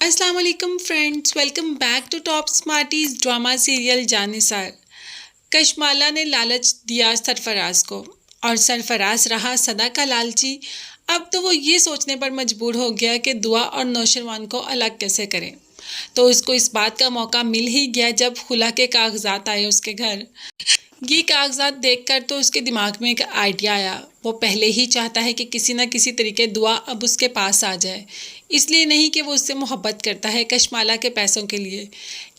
अस्सलाम वालेकुम friends, welcome back to top smarties drama serial Jaanisar. Kashmala ने लालच दिया सरफराज को और सरफराज रहा सदा का लालची। अब तो वो ये सोचने पर मजबूर हो गया कि दुआ और नौशरवान को अलग कैसे करें। तो उसको इस बात का मौका मिल ही गया जब खुला के कागजात आए उसके घर। ये कागजात देखकर तो उसके दिमाग में एक आइडिया आया। वो पहले ही चाहता है कि किसी न किसी तरीके दुआ अब उसके पास आ जाए। इसलिए नहीं कि वो उससे मोहब्बत करता है, कशमाला के पैसों के लिए।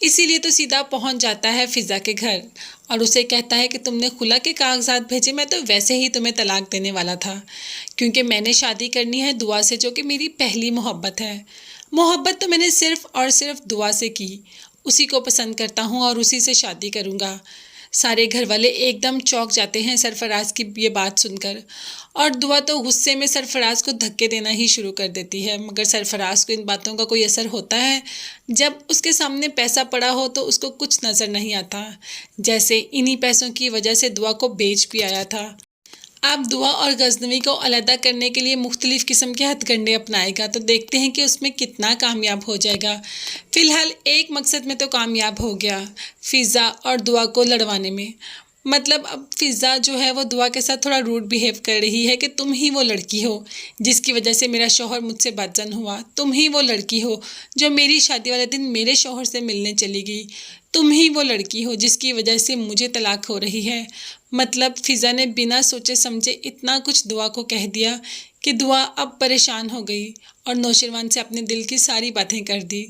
इसीलिए तो सीधा पहुंच जाता है फ़िज़ा के घर और उसे कहता है कि तुमने खुला के कागजात भेजे, मैं तो वैसे ही तुम्हें तलाक देने वाला था, क्योंकि मैंने शादी करनी है दुआ से, जो कि मेरी पहली मोहब्बत है। मोहब्बत तो मैंने सिर्फ़ और सिर्फ दुआ से की। उसी को पसंद करता हूँ और उसी से शादी करूँगा। सारे घर वाले एकदम चौंक जाते हैं सरफराज की ये बात सुनकर। और दुआ तो गुस्से में सरफराज को धक्के देना ही शुरू कर देती है, मगर सरफराज को इन बातों का कोई असर होता है? जब उसके सामने पैसा पड़ा हो तो उसको कुछ नज़र नहीं आता, जैसे इन्हीं पैसों की वजह से दुआ को बेच भी आया था। आप दुआ और गजनवी को अलहदा करने के लिए मुख्तलिफ़ किस्म के हथकंडे अपनाएगा, तो देखते हैं कि उसमें कितना कामयाब हो जाएगा। फ़िलहाल एक मकसद में तो कामयाब हो गया, फ़िज़ा और दुआ को लड़वाने में। मतलब अब फ़िज़ा जो है वो दुआ के साथ थोड़ा रूड बिहेव कर रही है कि तुम ही वो लड़की हो जिसकी वजह से मेरा शौहर मुझसे बदजन हुआ, तुम ही वो लड़की हो जो मेरी शादी वाले दिन मेरे शौहर से मिलने चली गई, तुम ही वो लड़की हो जिसकी वजह से मुझे तलाक हो रही है। मतलब फ़िज़ा ने बिना सोचे समझे इतना कुछ दुआ को कह दिया कि दुआ अब परेशान हो गई और नौशरवान से अपने दिल की सारी बातें कर दी।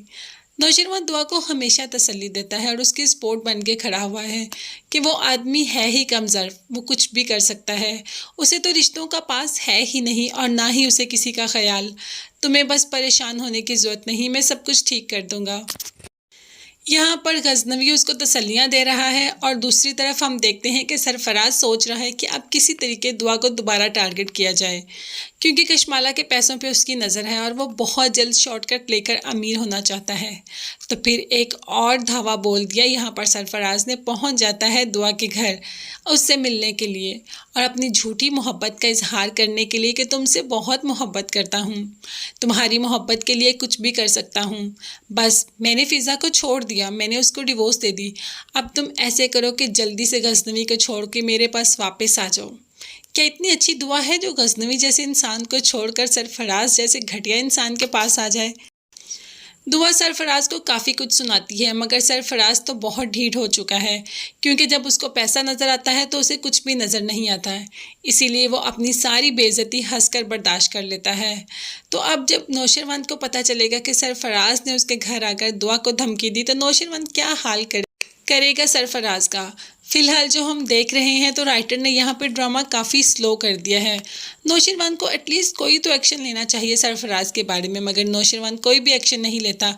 नौशरवान दुआ को हमेशा तसल्ली देता है और उसकी सपोर्ट बन के खड़ा हुआ है कि वो आदमी है ही कमज़ोर, वो कुछ भी कर सकता है, उसे तो रिश्तों का पास है ही नहीं और ना ही उसे किसी का ख्याल। तुम्हें बस परेशान होने की ज़रूरत नहीं, मैं सब कुछ ठीक कर दूंगा। यहाँ पर गजनवी उसको तसल्लियाँ दे रहा है और दूसरी तरफ हम देखते हैं कि सरफराज सोच रहा है कि अब किसी तरीके दुआ को दोबारा टारगेट किया जाए, क्योंकि कशमाला के पैसों पे उसकी नज़र है और वो बहुत जल्द शॉर्टकट लेकर अमीर होना चाहता है। तो फिर एक और धावा बोल दिया यहाँ पर सरफराज ने, पहुँच जाता है दुआ के घर उससे मिलने के लिए और अपनी झूठी मोहब्बत का इजहार करने के लिए कि तुमसे बहुत मोहब्बत करता हूँ, तुम्हारी मोहब्बत के लिए कुछ भी कर सकता हूँ। बस मैंने फ़िज़ा को छोड़ दिया, मैंने उसको डिवोर्स दे दी। अब तुम ऐसे करो कि जल्दी से गजनवी को छोड़ के मेरे पास वापस आ जाओ। क्या इतनी अच्छी दुआ है जो गजनवी जैसे इंसान को छोड़कर सरफराज जैसे घटिया इंसान के पास आ जाए? दुआ सरफराज को काफ़ी कुछ सुनाती है, मगर सरफराज तो बहुत ढीठ हो चुका है, क्योंकि जब उसको पैसा नज़र आता है तो उसे कुछ भी नज़र नहीं आता है। इसीलिए वो अपनी सारी बेइज्जती हंसकर बर्दाश्त कर लेता है। तो अब जब नौशरवंत को पता चलेगा कि सरफराज ने उसके घर आकर दुआ को धमकी दी, तो नौशरवंत क्या हाल करेगा सरफराज का। फिलहाल जो हम देख रहे हैं तो राइटर ने यहाँ पे ड्रामा काफ़ी स्लो कर दिया है। नौशरवान को एटलीस्ट कोई तो एक्शन लेना चाहिए सरफराज के बारे में, मगर नौशरवान कोई भी एक्शन नहीं लेता।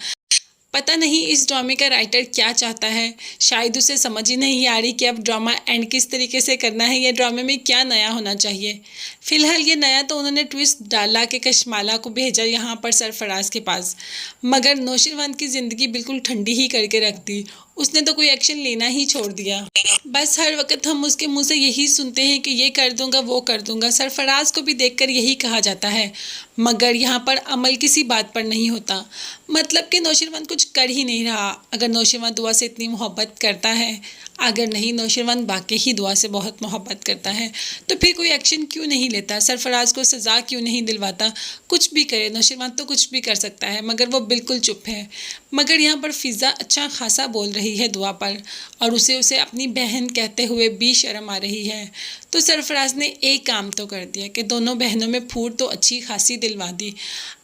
पता नहीं इस ड्रामे का राइटर क्या चाहता है, शायद उसे समझ ही नहीं आ रही कि अब ड्रामा एंड किस तरीके से करना है या ड्रामे में क्या नया होना चाहिए। फिलहाल ये नया तो उन्होंने ट्विस्ट डाला कि कशमाला को भेजा यहाँ पर सरफराज के पास, मगर नौशरवान की ज़िंदगी बिल्कुल ठंडी ही करके रख दी। उसने तो कोई एक्शन लेना ही छोड़ दिया। बस हर वक्त हम उसके मुंह से यही सुनते हैं कि ये कर दूंगा वो कर दूंगा। सरफराज को भी देखकर यही कहा जाता है, मगर यहाँ पर अमल किसी बात पर नहीं होता। मतलब कि नौशरवान कुछ कर ही नहीं रहा। अगर नौशरवान दुआ से इतनी मोहब्बत करता है, अगर नहीं नौशरवान वाकई ही दुआ से बहुत मोहब्बत करता है, तो फिर कोई एक्शन क्यों नहीं लेता, सरफराज को सज़ा क्यों नहीं दिलवाता? कुछ भी करे, नौशरवान तो कुछ भी कर सकता है, मगर वो बिल्कुल चुप है। मगर यहाँ पर फ़िज़ा अच्छा खासा बोल रही है दुआ पर और उसे अपनी बहन कहते हुए भी शर्म आ रही है। तो सरफराज ने एक काम तो कर दिया कि दोनों बहनों में फूट तो अच्छी खासी दिलवा दी।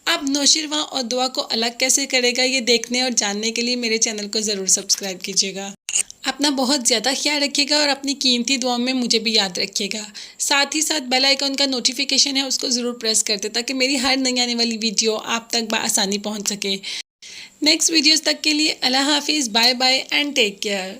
अब नौशरवान और दुआ को अलग कैसे करेगा, ये देखने और जानने के लिए मेरे चैनल को ज़रूर सब्सक्राइब कीजिएगा। अपना बहुत ज़्यादा ख्याल रखिएगा और अपनी कीमती दुआओं में मुझे भी याद रखिएगा। साथ ही साथ बेल आइकन का नोटिफिकेशन है उसको ज़रूर प्रेस कर दे, ताकि मेरी हर नई आने वाली वीडियो आप तक बआसानी पहुंच सके। नेक्स्ट वीडियोस तक के लिए अल्लाह हाफिज़, bye bye and take care.